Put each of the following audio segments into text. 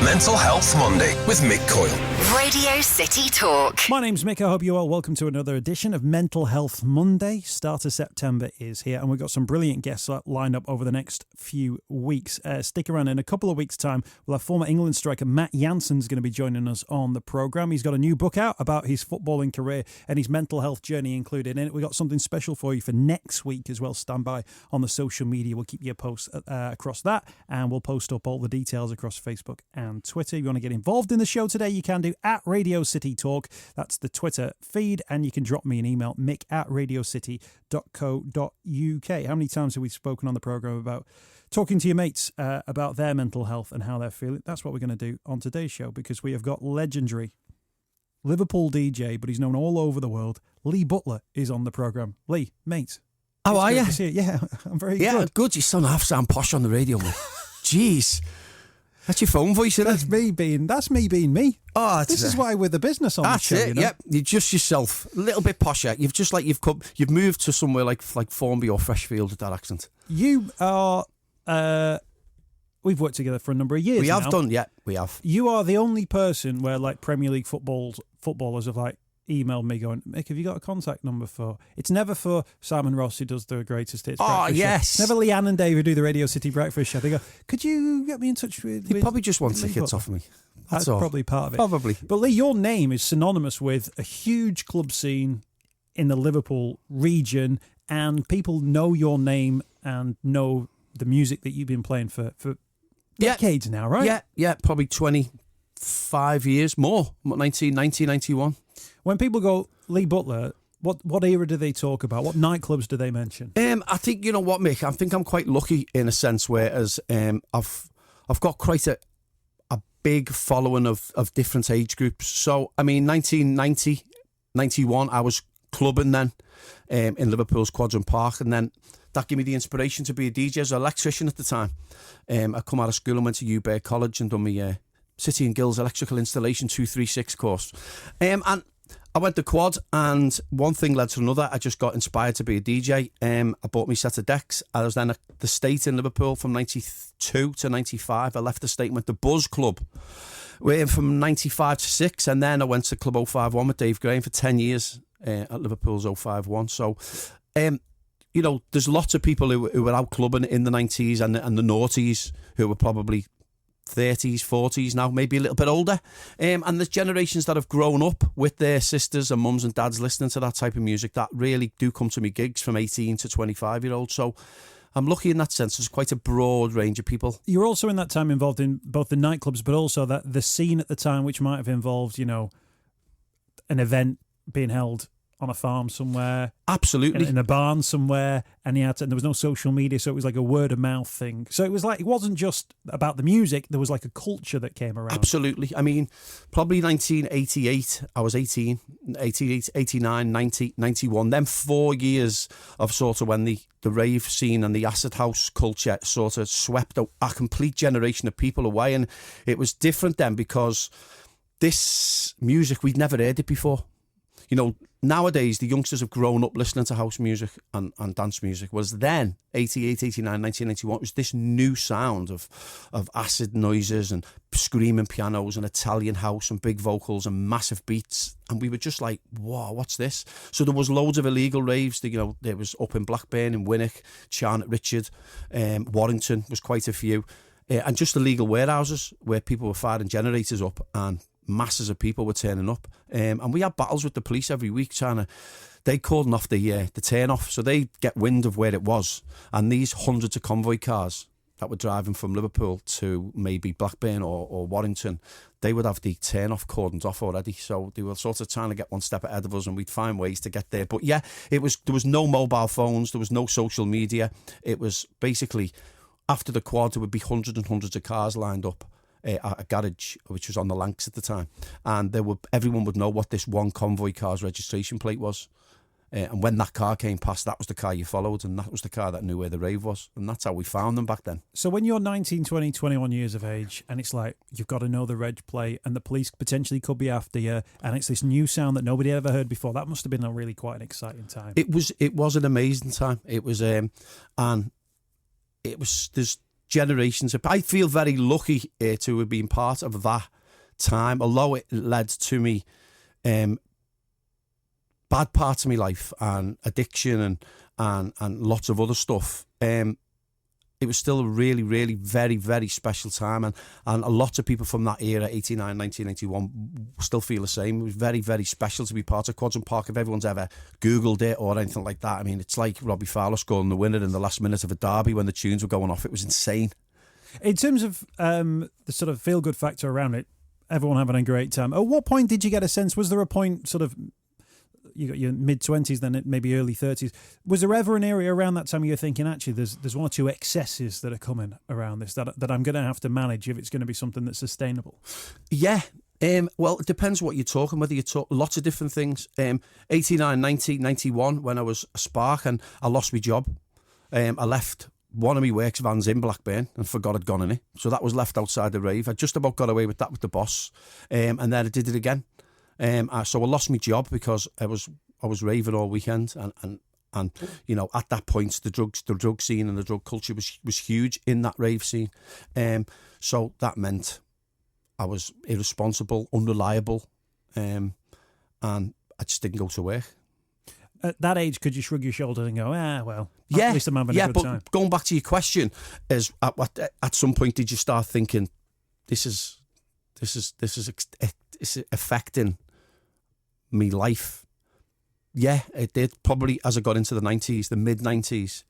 Mental Health Monday with Mick Coyle. Radio City Talk. My name's Mick. I hope you're well. Welcome to another edition of Mental Health Monday. Start of September is here, and we've got some brilliant guests lined up over the next few weeks. Stick around. In a couple of weeks' time, we'll have former England striker Matt Jansen's going to be joining us on the programme. He's got a new book out about his footballing career and his mental health journey included in it. We've got something special for you for next week as well. Stand by on the social media. We'll keep you posted across that, and we'll post up all the details across Facebook and Twitter. If you want to get involved in the show today, you can do at Radio City Talk. That's the Twitter feed, and you can drop me an email, mick@radiocity.co.uk. How many times have we spoken on the programme about talking to your mates about their mental health and how they're feeling? That's what we're going to do on today's show, because we have got legendary Liverpool DJ, but he's known all over the world. Lee Butler is on the programme. Lee, mate. How are you? Yeah, I'm very good. Yeah, good. You sound posh on the radio, mate. Jeez. That's your phone voice, isn't That's me being me. Oh, this is why we're the business on the show. That's it. You know? Yep, you're just yourself, a little bit posher. You've moved to somewhere like Formby or Freshfield with that accent. You are. We've worked together for a number of years. We have done. Yeah, we have. You are the only person where Premier League footballers have emailed me going, Mick, have you got a contact number for? It's never for Simon Ross, who does the Greatest Hits breakfast yes. show. Never Leanne and Dave, who do the Radio City breakfast show. They go, could you get me in touch with? He probably just wants tickets off me. That's all. Probably part of it. Probably. But Lee, your name is synonymous with a huge club scene in the Liverpool region, and people know your name and know the music that you've been playing for decades now, right? Yeah, probably 25 years more, 1990, 91. When people go, Lee Butler, what era do they talk about? What nightclubs do they mention? I think, you know what, Mick, I think I'm quite lucky in a sense, whereas I've got quite a big following of different age groups. So, I mean, 1990, 91, I was clubbing then in Liverpool's Quadrant Park, and then that gave me the inspiration to be a DJ. I was an electrician at the time. I come out of school and went to Uber College and done my City and Guilds Electrical Installation 236 course. And I went to Quad, and one thing led to another. I just got inspired to be a DJ. I bought me set of decks. I was then at the State in Liverpool from 92 to 95. I left the State and went to Buzz Club from 95 to 6, and then I went to Club 051 with Dave Graham for 10 years at Liverpool's 051. So, you know, there's lots of people who were out clubbing in the 90s and the noughties who were probably 30s, 40s now, maybe a little bit older. And there's generations that have grown up with their sisters and mums and dads listening to that type of music that really do come to me gigs from 18 to 25-year-olds. So I'm lucky in that sense. There's quite a broad range of people. You're also in that time involved in both the nightclubs, but also the scene at the time, which might have involved, you know, an event being held on a farm somewhere. Absolutely. In a barn somewhere, and there was no social media, so it was like a word of mouth thing. So it wasn't just about the music, there was like a culture that came around. Absolutely. I mean, probably 1988, I was 18, 88, 89, 90, 91. Then 4 years of sort of when the rave scene and the acid house culture sort of swept a complete generation of people away. And it was different then because this music, we'd never heard it before. You know, nowadays the youngsters have grown up listening to house music and dance music, whereas then, 88, 89, 1991, it was this new sound of acid noises and screaming pianos and Italian house and big vocals and massive beats. And we were just like, wow, what's this? So there was loads of illegal raves. You know, there was up in Blackburn, in Winwick, Charnock Richard, Warrington was quite a few. And just illegal warehouses where people were firing generators up and masses of people were turning up, and we had battles with the police every week they cordoned off the turn off, so they get wind of where it was, and these hundreds of convoy cars that were driving from Liverpool to maybe Blackburn or Warrington, they would have the turn off cordoned off already, so they were sort of trying to get one step ahead of us, and we'd find ways to get there. But yeah, there was no mobile phones, there was no social media. It was basically after the Quad there would be hundreds and hundreds of cars lined up at a garage which was on the Lancs at the time, and everyone would know what this one convoy car's registration plate was, and when that car came past, that was the car you followed, and that was the car that knew where the rave was, and that's how we found them back then. So when you're 19, 20, 21 years of age, and it's like you've got to know the reg plate, and the police potentially could be after you, and it's this new sound that nobody ever heard before, that must have been quite an exciting time. It was an amazing time. It was there's generations of... I feel very lucky to have been part of that time, although it led to me bad parts of my life and addiction and lots of other stuff. It was still a really, really very, very special time. And a lot of people from that era, 89, 1981, still feel the same. It was very, very special to be part of Quadrant Park. If everyone's ever Googled it or anything like that, I mean, it's like Robbie Fowler scoring the winner in the last minute of a derby when the tunes were going off. It was insane. In terms of the sort of feel-good factor around it, everyone having a great time, at what point did you get a sense, was there a point sort of... You got your mid-20s, then maybe early 30s. Was there ever an area around that time you're thinking, actually, there's one or two excesses that are coming around this that I'm going to have to manage if it's going to be something that's sustainable? Yeah. Well, it depends what you're talking, whether you talk lots of different things. 89, 90, 91, when I was a spark and I lost my job. I left one of my works vans in Blackburn and forgot I'd gone in it. So that was left outside the rave. I just about got away with that with the boss. And then I did it again. So I lost my job because I was raving all weekend, and you know, at that point the drug scene and the drug culture was huge in that rave scene. So that meant I was irresponsible, unreliable, and I just didn't go to work. At that age, could you shrug your shoulders and go, well, yeah, at least I'm having a good time? But going back to your question, is at some point did you start thinking this is affecting me life? Yeah, it did. Probably as I got into the 90s, the mid-90s,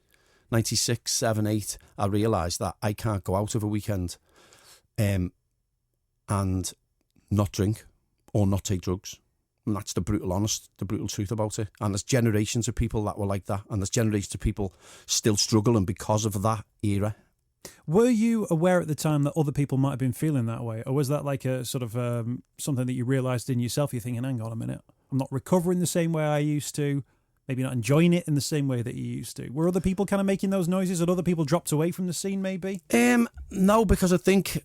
96, 7, 8, I realised that I can't go out of a weekend and not drink or not take drugs. And that's the brutal truth about it. And there's generations of people that were like that, and there's generations of people still struggling because of that era. Were you aware at the time that other people might have been feeling that way? Or was that like a sort of something that you realised in yourself? You're thinking, hang on a minute, I'm not recovering the same way I used to, maybe not enjoying it in the same way that you used to. Were other people kind of making those noises? Had other people dropped away from the scene maybe? No, because I think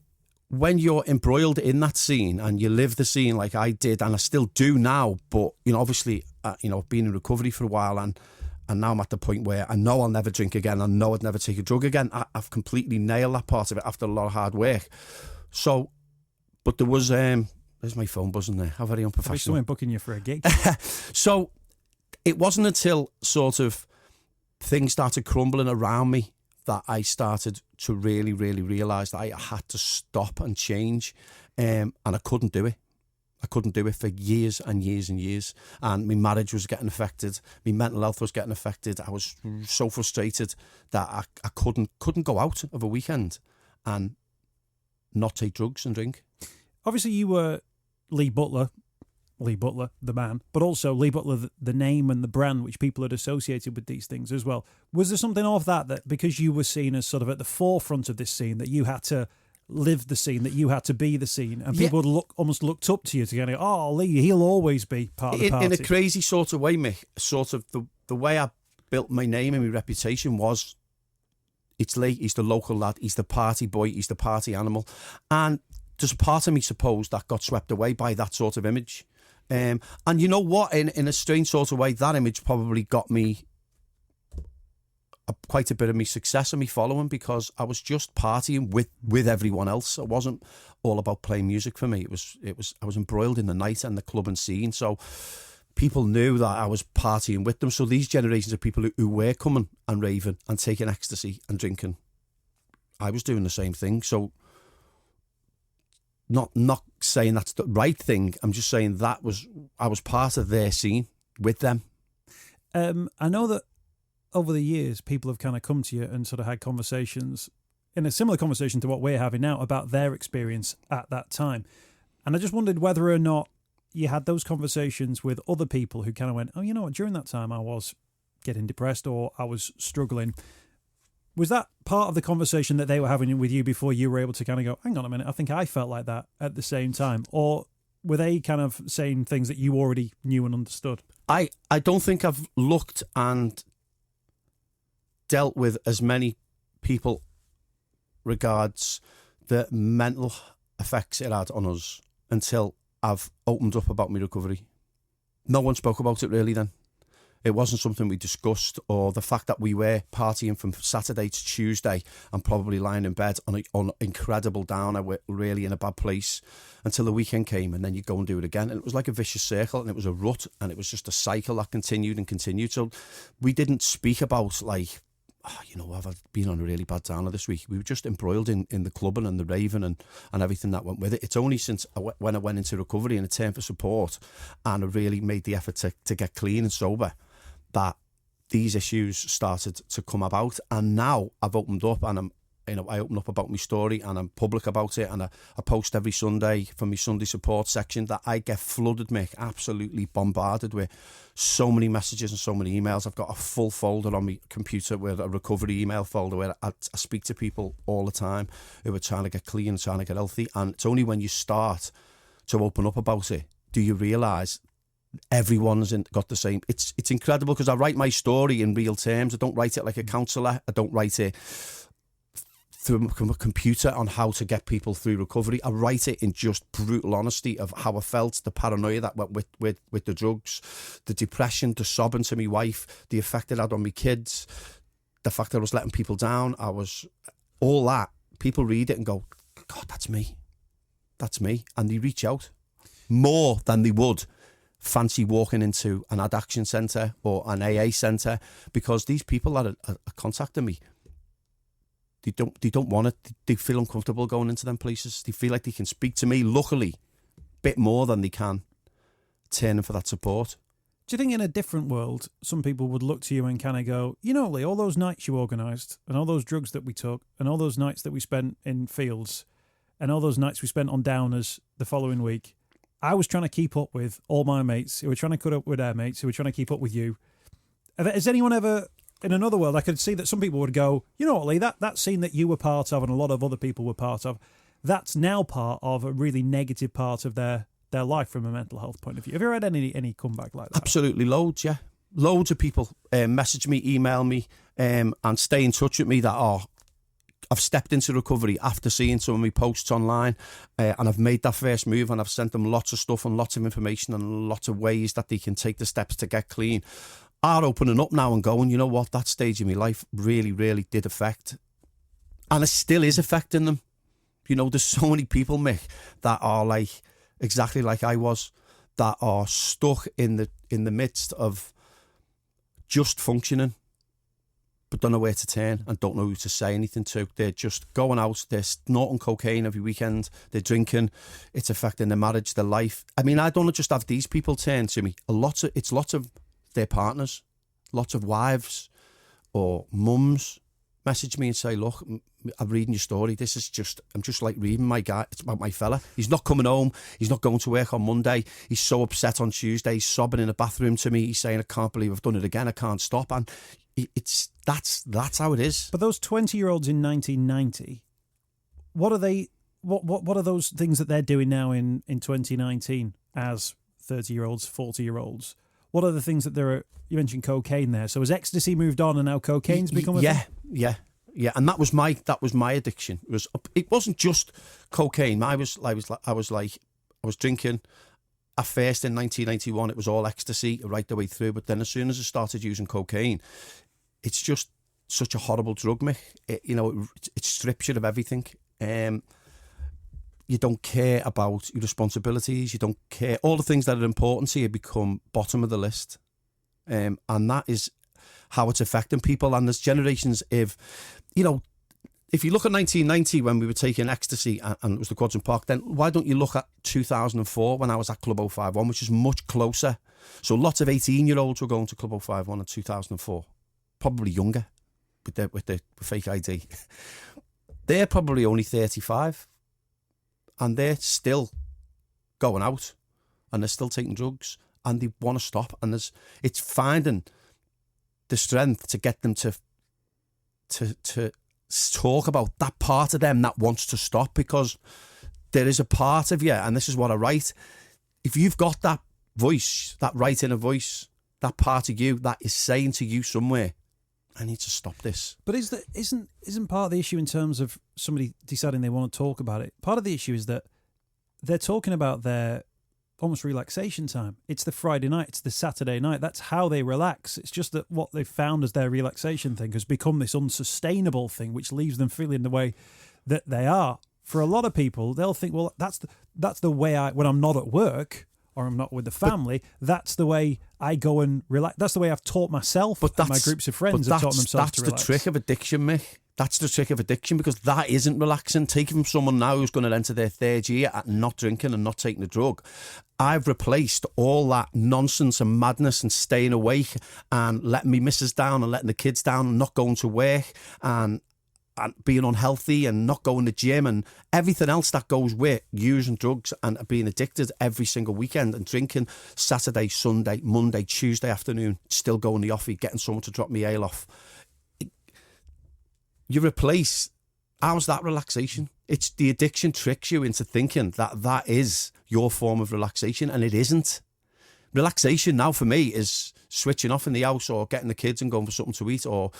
when you're embroiled in that scene and you live the scene like I did, and I still do now, but, you know, obviously, I've been in recovery for a while, and now I'm at the point where I know I'll never drink again. I know I'd never take a drug again. I've completely nailed that part of it after a lot of hard work. So, but there was... there's my phone buzzing there. How very unprofessional. There's someone booking you for a gig. So, it wasn't until sort of things started crumbling around me that I started to really, really realise that I had to stop and change. And I couldn't do it. I couldn't do it for years and years and years. And my marriage was getting affected. My mental health was getting affected. I was so frustrated that I couldn't go out of a weekend and not take drugs and drink. Obviously, you were Lee Butler, the man, but also Lee Butler, the name and the brand which people had associated with these things as well. Was there something of that because you were seen as sort of at the forefront of this scene, that you had to live the scene, that you had to be the scene, and people would almost looked up to you to go, oh, Lee, he'll always be part of the party. In a crazy sort of way, Mick, sort of the way I built my name and my reputation was, it's Lee, he's the local lad, he's the party boy, he's the party animal. And there's a part of me, suppose, that got swept away by that sort of image. And you know what? In a strange sort of way, that image probably got me quite a bit of me success and me following, because I was just partying with everyone else. It wasn't all about playing music for me. I was embroiled in the night and the club and scene. So people knew that I was partying with them. So these generations of people who were coming and raving and taking ecstasy and drinking, I was doing the same thing. So not saying that's the right thing. I'm just saying I was part of their scene with them. I know that over the years, people have kind of come to you and sort of had conversations in a similar conversation to what we're having now about their experience at that time. And I just wondered whether or not you had those conversations with other people who kind of went, oh, you know what, during that time I was getting depressed or I was struggling. Was that part of the conversation that they were having with you before you were able to kind of go, hang on a minute, I think I felt like that at the same time? Or were they kind of saying things that you already knew and understood? I don't think I've looked and dealt with as many people regards the mental effects it had on us until I've opened up about my recovery. No one spoke about it really then. It wasn't something we discussed, or the fact that we were partying from Saturday to Tuesday and probably lying in bed on incredible downer, really in a bad place, until the weekend came, and then you go and do it again. And it was like a vicious circle, and it was a rut, and it was just a cycle that continued and continued. So we didn't speak about like, I've been on a really bad downer this week. We were just embroiled in the clubbing and the raving and everything that went with it. It's only since when I went into recovery and a turn for support, and I really made the effort to get clean and sober, that these issues started to come about. And now I've opened up, and I open up about my story, and I'm public about it, and I post every Sunday from my Sunday support section, that I get flooded, Mick, absolutely bombarded with so many messages and so many emails. I've got a full folder on my computer with a recovery email folder where I speak to people all the time who are trying to get clean, trying to get healthy. And it's only when you start to open up about it do you realise everyone's got the same. It's incredible, because I write my story in real terms. I don't write it like a counsellor. I don't write it through a computer on how to get people through recovery. I write it in just brutal honesty of how I felt, the paranoia that went with the drugs, the depression, the sobbing to my wife, the effect it had on my kids, the fact that I was letting people down. All that. People read it and go, God, that's me. That's me. And they reach out more than they would fancy walking into an addiction centre or an AA centre, because these people that are contacting me, They don't want it. They feel uncomfortable going into them places. They feel like they can speak to me, luckily, a bit more than they can turning for that support. Do you think in a different world, some people would look to you and kind of go, Lee, all those nights you organised, and all those drugs that we took, and all those nights that we spent in fields, and all those nights we spent on downers the following week, I was trying to keep up with all my mates who were trying to cut up with their mates who were trying to keep up with you. Has anyone ever... In another world, I could see that some people would go, Lee, that scene that you were part of and a lot of other people were part of, that's now part of a really negative part of their life from a mental health point of view. Have you ever had any comeback like that? Absolutely, loads, yeah. Loads of people message me, email me, and stay in touch with me that I've stepped into recovery after seeing some of my posts online, and I've made that first move, and I've sent them lots of stuff and lots of information and lots of ways that they can take the steps to get clean. Are opening up now and going, you know what, that stage of my life really, really did affect, and it still is affecting them. There's so many people, Mick, that are like exactly like I was, that are stuck in the midst of just functioning, but don't know where to turn and don't know who to say anything to. They're just going out, they're snorting cocaine every weekend, they're drinking, it's affecting their marriage, their life. I mean, I don't just have these people turn to me. It's lots of their partners, lots of wives or mums message me and say, look, I'm reading your story. I'm just like reading my guy. It's about my fella. He's not coming home. He's not going to work on Monday. He's so upset on Tuesday. He's sobbing in a bathroom to me. He's saying, I can't believe I've done it again. I can't stop. And that's how it is. But those 20-year-olds in 1990, what are they? What are those things that they're doing now in 2019 as 30-year-olds, 40-year-olds? What are the things that you mentioned cocaine there. So has ecstasy moved on and now cocaine's become a thing? Yeah. And that was my addiction. It wasn't just cocaine. I was drinking. At first in 1991, it was all ecstasy right the way through. But then as soon as I started using cocaine, it's just such a horrible drug, Mick. It strips you of everything. You don't care about your responsibilities. You don't care. All the things that are important to you become bottom of the list. And that is how it's affecting people. And there's generations of, if you look at 1990 when we were taking ecstasy and it was the Quadrant Park, then why don't you look at 2004 when I was at Club 051, which is much closer. So lots of 18-year-olds were going to Club 051 in 2004, probably younger with the fake ID. They're probably only 35. And they're still going out and they're still taking drugs and they want to stop. And it's finding the strength to get them to talk about that part of them that wants to stop, because there is a part of you, and this is what I write, if you've got that voice, that right inner voice, that part of you that is saying to you somewhere, I need to stop this. But isn't part of the issue in terms of somebody deciding they want to talk about it? Part of the issue is that they're talking about their almost relaxation time. It's the Friday night, it's the Saturday night. That's how they relax. It's just that what they've found as their relaxation thing has become this unsustainable thing, which leaves them feeling the way that they are. For a lot of people, they'll think, well, that's the way when I'm not at work or I'm not with the family, that's the way I go and relax. That's the way I've taught myself, and my groups of friends have taught themselves to relax. That's the trick of addiction, Mick. That's the trick of addiction, because that isn't relaxing. Take it from someone now who's going to enter their third year at not drinking and not taking the drug. I've replaced all that nonsense and madness and staying awake and letting me missus down and letting the kids down and not going to work and being unhealthy and not going to the gym and everything else that goes with using drugs and being addicted every single weekend and drinking Saturday, Sunday, Monday, Tuesday afternoon, still going to the offie, getting someone to drop me ale off. You replace, how's that relaxation? It's the addiction tricks you into thinking that is your form of relaxation, and it isn't. Relaxation now for me is switching off in the house or getting the kids and going for something to eat or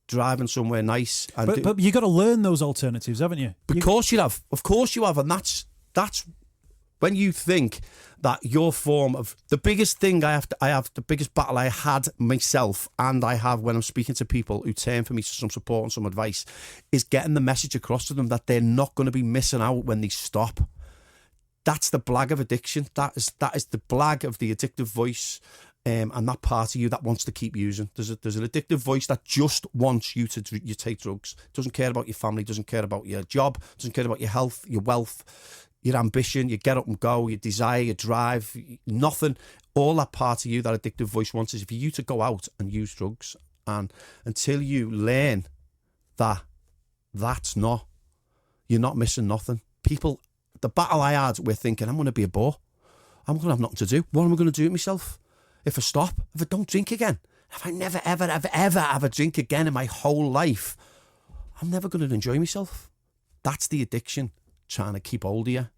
driving somewhere nice. And but you got to learn those alternatives, haven't you? Of course you have. Of course you have. And that's when you think that your form of the biggest thing the biggest battle I had myself, and I have when I'm speaking to people who turn for me for some support and some advice, is getting the message across to them that they're not going to be missing out when they stop. That's the blag of addiction. That is the blag of the addictive voice. And that part of you that wants to keep using. There's an addictive voice that just wants you to take drugs. Doesn't care about your family, doesn't care about your job, doesn't care about your health, your wealth, your ambition, your get up and go, your desire, your drive, nothing. All that part of you, that addictive voice wants, is for you to go out and use drugs. And until you learn that you're not missing nothing. People, the battle I had, we're thinking, I'm going to be a bore. I'm going to have nothing to do. What am I going to do with myself? If I stop, if I don't drink again, if I never, ever, ever, ever have a drink again in my whole life, I'm never going to enjoy myself. That's the addiction trying to keep hold of you.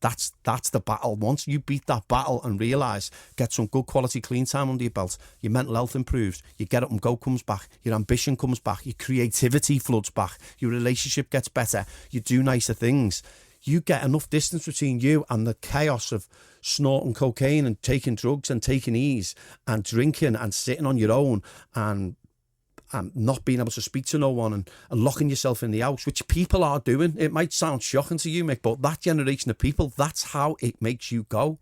That's the battle. Once you beat that battle and realise, get some good quality clean time under your belt, your mental health improves, your get up and go comes back, your ambition comes back, your creativity floods back, your relationship gets better, you do nicer things. You get enough distance between you and the chaos of snorting cocaine and taking drugs and taking ease and drinking and sitting on your own and not being able to speak to no one and locking yourself in the house, which people are doing. It might sound shocking to you, Mick, but that generation of people, that's how it makes you go.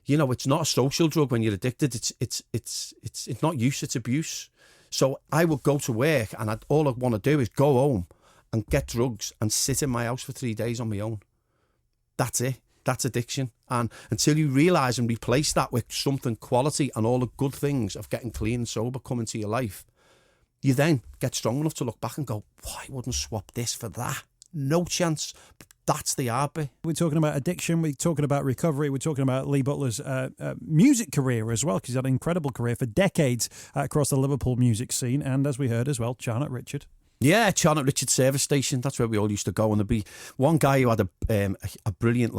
You know, it's not a social drug when you're addicted. It's not use, it's abuse. So I would go to work and all I want to do is go home and get drugs and sit in my house for 3 days on my own. That's it. That's addiction. And until you realise and replace that with something quality and all the good things of getting clean and sober come into your life, you then get strong enough to look back and go, I wouldn't swap this for that. No chance. But that's the hard bit. We're talking about addiction. We're talking about recovery. We're talking about Lee Butler's music career as well, because he's had an incredible career for decades across the Liverpool music scene. And as we heard as well, Charnock Richard. Yeah, Charnock Richard service station. That's where we all used to go. And there'd be one guy who had a brilliant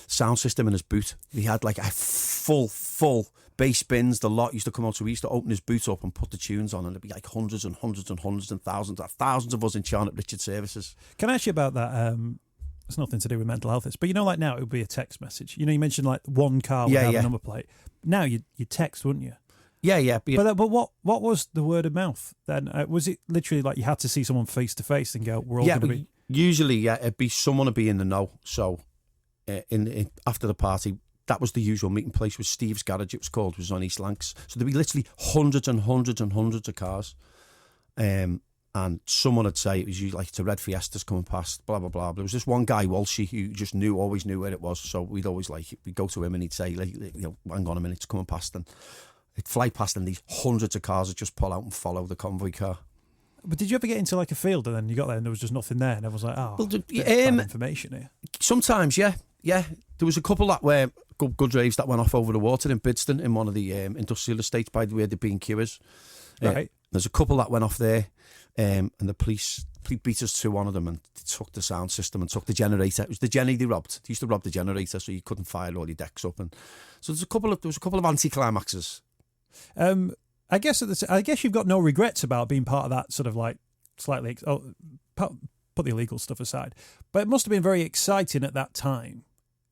sound system in his boot. He had like a full bass bins. The lot used to come out, so we used to open his boot up and put the tunes on, and there'd be like hundreds and hundreds and hundreds and thousands of us in Charnock Richard services. Can I ask you about that? It's nothing to do with mental health, but you know, like now it would be a text message. You know, you mentioned like one car would have a number plate. Now you text, wouldn't you? Yeah. But what was the word of mouth then? Was it literally like you had to see someone face to face and go, we're all going to be... Usually, it'd be someone to be in the know. So after the party, that was the usual meeting place, was Steve's Garage, it was called, it was on East Lancs. So there'd be literally hundreds and hundreds and hundreds of cars. And someone would say, it was usually like the red Fiestas coming past, blah, blah, blah. But there was this one guy, Walshy, who just always knew where it was. So we'd always we'd go to him and he'd say, hang on a minute, it's coming past. And it'd fly past and these hundreds of cars would just pull out and follow the convoy car. But did you ever get into like a field and then you got there and there was just nothing there and everyone was like, bad information here? Sometimes, yeah. There was a couple that were good raves that went off over the water in Bidston in one of the industrial estates by the way the B&Q is. Right. There's a couple that went off there and the police beat us to one of them and took the sound system and took the generator. It was the Jenny they robbed. They used to rob the generator so you couldn't fire all your decks up. And so there was a couple of anticlimaxes. I guess you've got no regrets about being part of that sort of like slightly put the illegal stuff aside, but it must have been very exciting at that time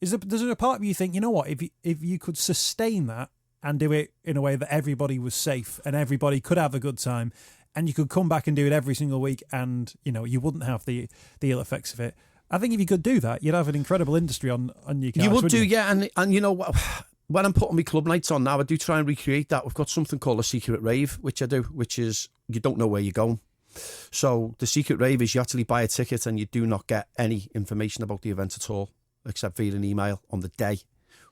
There's a part of you think, you know what, if you could sustain that and do it in a way that everybody was safe and everybody could have a good time, and you could come back and do it every single week, and you wouldn't have the ill effects of it. I think if you could do that, you'd have an incredible industry on your couch. You would do, yeah. And you know what? When I'm putting my club nights on now, I do try and recreate that. We've got something called a secret rave, which I do, which is you don't know where you're going. So the secret rave is you actually buy a ticket and you do not get any information about the event at all, except via an email on the day.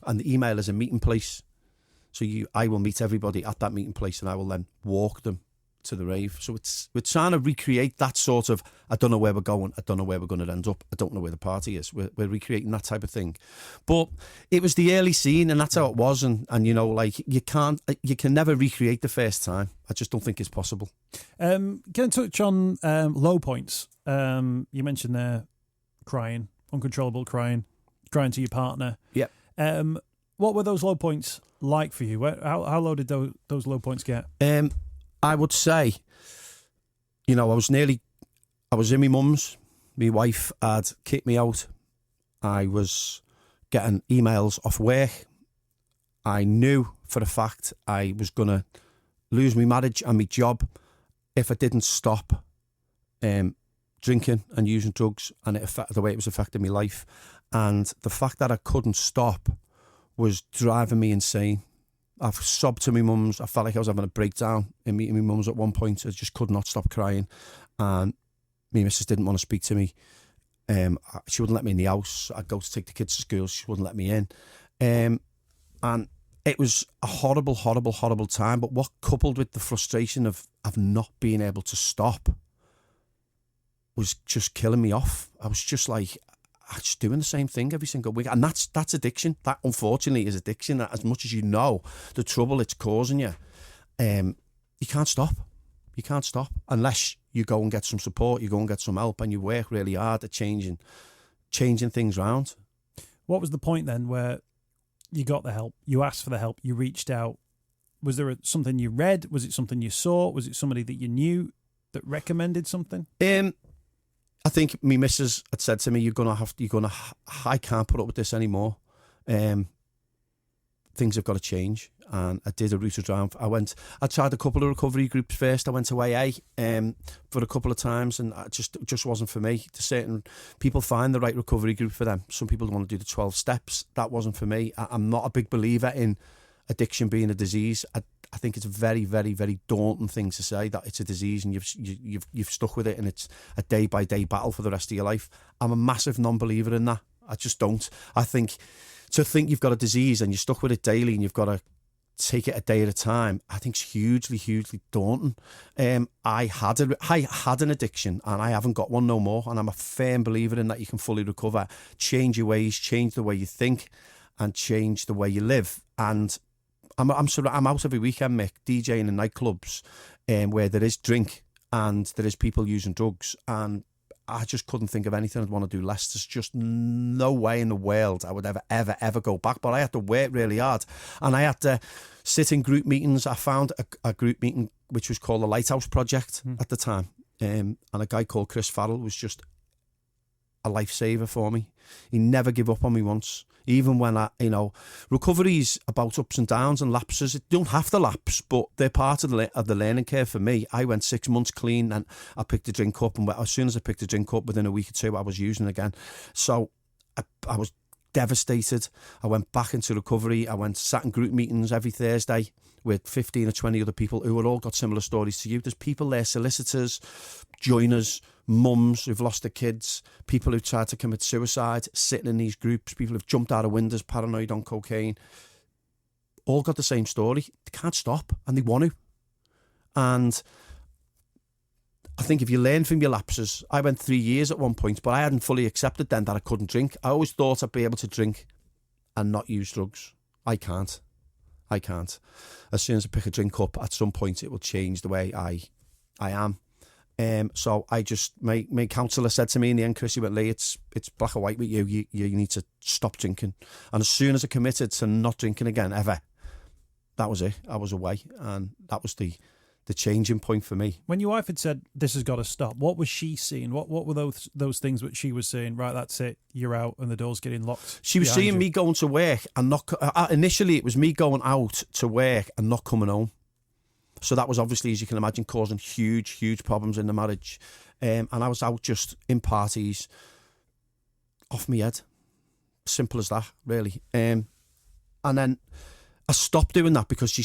And the email is a meeting place. So I will meet everybody at that meeting place and I will then walk them to the rave. So we're trying to recreate that sort of, I don't know where we're going, I don't know where we're going to end up, I don't know where the party is. We're recreating that type of thing. But it was the early scene and that's how it was. And like you can never recreate the first time. I just don't think it's possible. Can I touch on low points? You mentioned there crying, uncontrollable crying to your partner. Yeah. What were those low points like for you? How low did those low points get? I would say, I was in my mum's. My wife had kicked me out. I was getting emails off work. I knew for a fact I was going to lose my marriage and my job if I didn't stop drinking and using drugs, and the way it was affecting my life. And the fact that I couldn't stop was driving me insane. I've sobbed to my mum's. I felt like I was having a breakdown in meeting my mum's at one point. I just could not stop crying. And my missus didn't want to speak to me. She wouldn't let me in the house. I'd go to take the kids to school. She wouldn't let me in. And it was a horrible, horrible, horrible time. But what coupled with the frustration of not being able to stop was just killing me off. I was just like, I'm just doing the same thing every single week. And that's addiction. That, unfortunately, is addiction. As much as you know the trouble it's causing you, you can't stop. You can't stop unless you go and get some support, you go and get some help, and you work really hard at changing things around. What was the point then where you got the help, you asked for the help, you reached out? Was there something you read? Was it something you saw? Was it somebody that you knew that recommended something? I think my missus had said to me, I can't put up with this anymore. Things have got to change. And I did a route around. I tried a couple of recovery groups first. I went to AA for a couple of times, and it just wasn't for me. Certain people find the right recovery group for them. Some people want to do the 12 steps. That wasn't for me. I'm not a big believer in addiction being a disease. I think it's a very, very, very daunting thing to say that it's a disease and you've stuck with it and it's a day-by-day battle for the rest of your life. I'm a massive non-believer in that. I just don't. I think to think you've got a disease and you're stuck with it daily and you've got to take it a day at a time, I think it's hugely, hugely daunting. I had an addiction and I haven't got one no more, and I'm a firm believer in that you can fully recover. Change your ways, change the way you think, and change the way you live. And I'm out every weekend, Mick, DJing in nightclubs where there is drink and there is people using drugs, and I just couldn't think of anything I'd want to do less. There's just no way in the world I would ever go back. But I had to work really hard, and I had to sit in group meetings. I found a group meeting which was called the Lighthouse Project at the time, and a guy called Chris Farrell was just a lifesaver for me. He never gave up on me once. Even when recovery's about ups and downs and lapses. You don't have to lapse, but they're part of the learning curve for me. I went 6 months clean and I picked a drink up, and as soon as I picked a drink up, within a week or two, I was using again. So I was devastated. I went back into recovery. I sat in group meetings every Thursday with 15 or 20 other people who all got similar stories to you. There's people there, solicitors, joiners, mums who've lost their kids, people who've tried to commit suicide, sitting in these groups, people who've jumped out of windows, paranoid on cocaine, all got the same story. They can't stop, and they want to. And I think if you learn from your lapses, I went 3 years at one point, but I hadn't fully accepted then that I couldn't drink. I always thought I'd be able to drink and not use drugs. I can't. As soon as I pick a drink up, at some point it will change the way I am. So I just, my counsellor said to me in the end, Chris, he went, Lee, it's black or white with you. You need to stop drinking. And as soon as I committed to not drinking again, ever, that was it. I was away. And that was the the changing point for me. When your wife had said, this has got to stop, what was she seeing? What were those things that she was saying? Right, that's it, you're out and the door's getting locked. She was seeing me going to work and not... initially, it was me going out to work and not coming home. So that was obviously, as you can imagine, causing huge, huge problems in the marriage. And I was out just in parties, off my head. Simple as that, really. And then I stopped doing that because she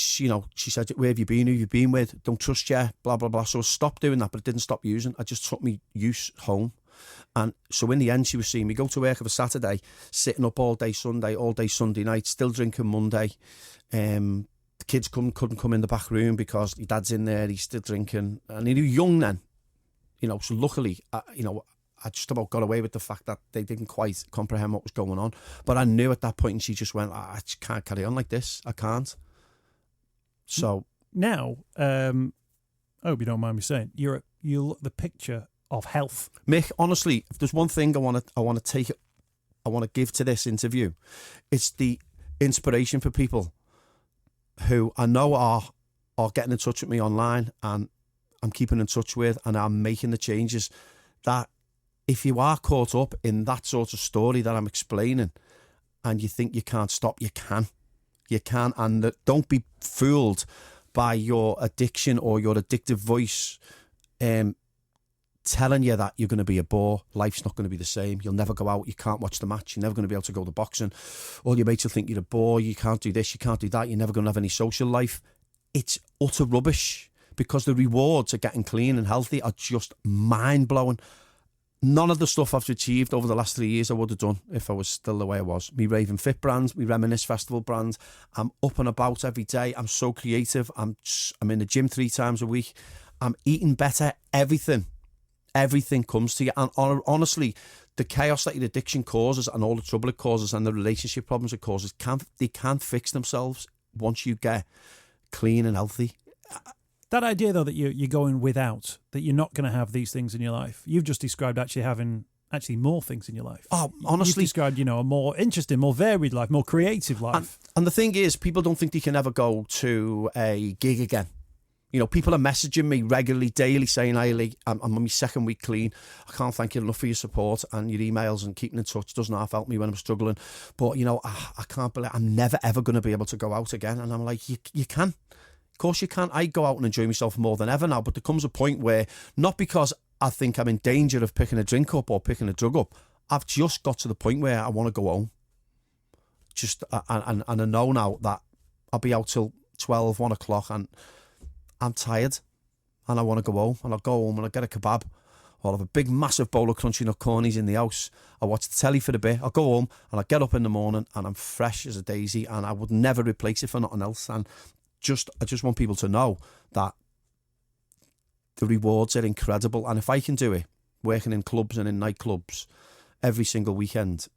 said, where have you been? Who have you been with? Don't trust you, blah, blah, blah. So I stopped doing that, but I didn't stop using. I just took me use home. And so in the end, she was seeing me go to work of a Saturday, sitting up all day Sunday night, still drinking Monday. The kids couldn't come in the back room because your dad's in there, he's still drinking. And he was young then, so luckily, I just about got away with the fact that they didn't quite comprehend what was going on. But I knew at that point, and she just went, I just can't carry on like this. I can't. So now, I hope you don't mind me saying, you look the picture of health. Mick, honestly, if there's one thing I want to give to this interview, it's the inspiration for people who I know are getting in touch with me online, and I'm keeping in touch with, and I'm making the changes that. If you are caught up in that sort of story that I'm explaining and you think you can't stop, you can. You can. And don't be fooled by your addiction or your addictive voice telling you that you're going to be a bore. Life's not going to be the same. You'll never go out. You can't watch the match. You're never going to be able to go to boxing. All your mates will think you're a bore. You can't do this. You can't do that. You're never going to have any social life. It's utter rubbish because the rewards of getting clean and healthy are just mind-blowing. None of the stuff I've achieved over the last 3 years I would have done if I was still the way I was. Me Raven Fit brand, me Reminisce Festival brand. I'm up and about every day. I'm so creative. I'm in the gym 3 times a week. I'm eating better. Everything comes to you. And honestly, the chaos that your addiction causes and all the trouble it causes and the relationship problems it causes, they can't fix themselves once you get clean and healthy. That idea, though, that you're going without, that you're not going to have these things in your life. You've just described actually having more things in your life. Oh, honestly. You've described, a more interesting, more varied life, more creative life. And the thing is, people don't think they can ever go to a gig again. People are messaging me regularly, daily, saying, "Hey, Lee, I'm on my second week clean. I can't thank you enough for your support and your emails and keeping in touch. Doesn't half help me when I'm struggling. But, I can't believe I'm never, ever going to be able to go out again." And I'm like, you can. Of course you can. I go out and enjoy myself more than ever now, but there comes a point where, not because I think I'm in danger of picking a drink up or picking a drug up, I've just got to the point where I want to go home. And I know now that I'll be out till 12, 1 o'clock and I'm tired and I want to go home, and I'll go home and I'll get a kebab. I'll have a big massive bowl of crunchy nut cornies in the house. I'll watch the telly for a bit. I'll go home and I'll get up in the morning and I'm fresh as a daisy, and I would never replace it for nothing else. And I just want people to know that the rewards are incredible. And if I can do it, working in clubs and in nightclubs every single weekend,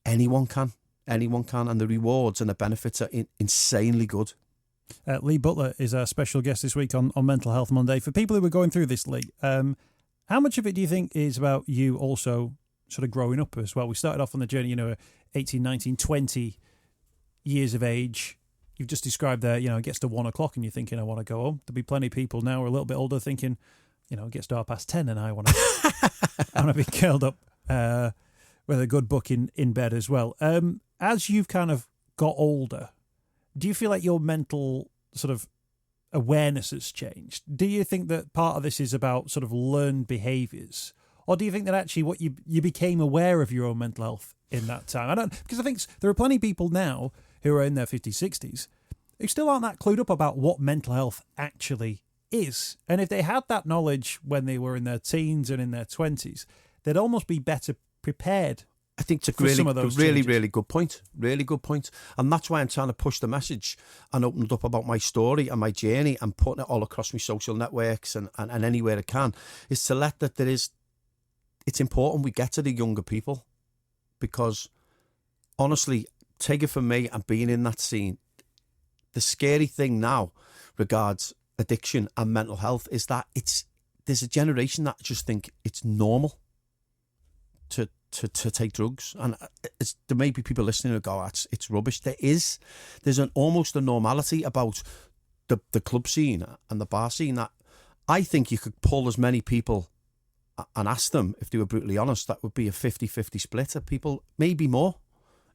anyone can. Anyone can. And the rewards and the benefits are insanely good. Lee Butler is our special guest this week on Mental Health Monday. For people who are going through this, Lee, how much of it do you think is about you also sort of growing up as well? We started off on the journey, 18, 19, 20 years of age. You've just described there, it gets to 1 o'clock and you're thinking, I want to go home. There'll be plenty of people now who are a little bit older thinking, it gets to 10:30 and I want to be curled up with a good book in bed as well. As you've kind of got older, do you feel like your mental sort of awareness has changed? Do you think that part of this is about sort of learned behaviours? Or do you think that actually what you became aware of your own mental health in that time? Because I think there are plenty of people now who are in their 50s, 60s, who still aren't that clued up about what mental health actually is. And if they had that knowledge when they were in their teens and in their 20s, they'd almost be better prepared. I think it's a really good point. Really good point. And that's why I'm trying to push the message and open it up about my story and my journey and putting it all across my social networks and anywhere I can, is to let that it's important we get to the younger people, because honestly, take it from me and being in that scene, the scary thing now regards addiction and mental health is that there's a generation that just think it's normal to take drugs, and there may be people listening who go, it's rubbish. There's almost a normality about the club scene and the bar scene that I think you could pull as many people and ask them if they were brutally honest. That would be a 50-50 split of people, maybe more,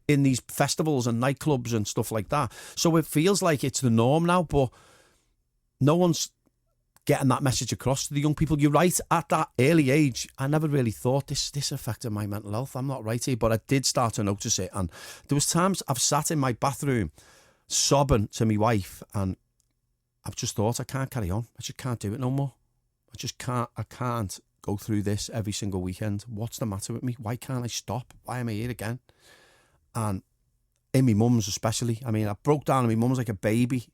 in these festivals and nightclubs and stuff like that. So it feels like it's the norm now, but no one's getting that message across to the young people. You're right, at that early age, I never really thought this affected my mental health. I'm not right here, but I did start to notice it. And there was times I've sat in my bathroom sobbing to my wife, and I've just thought, I can't carry on. I just can't do it no more. I can't go through this every single weekend. What's the matter with me? Why can't I stop? Why am I here again? And in my mum's especially. I mean, I broke down in my mum's like a baby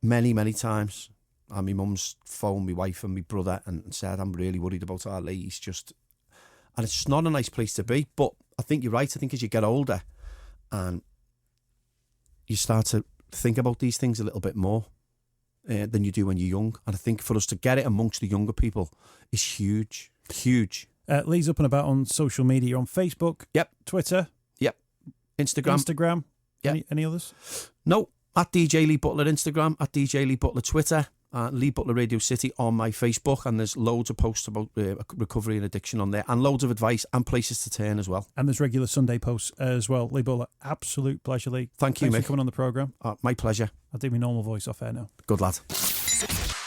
many, many times. And my mum's phoned my wife and my brother and said, I'm really worried about our Lee. He's just... And it's just not a nice place to be. But I think you're right. I think as you get older and you start to think about these things a little bit more than you do when you're young. And I think for us to get it amongst the younger people is huge. Huge. Lee's up and about on social media. You're on Facebook. Yep. Twitter. Yep. Instagram. Yep. Any others? No. At DJ Lee Butler Instagram. At DJ Lee Butler Twitter. Lee Butler Radio City on my Facebook, and there's loads of posts about recovery and addiction on there, and loads of advice and places to turn as well. And there's regular Sunday posts as well. Lee Butler, absolute pleasure, Lee. Thanks you, Mick, for coming on the programme. My pleasure. I'll do my normal voice off air now. Good lad.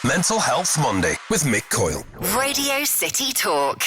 Mental Health Monday with Mick Coyle. Radio City Talk.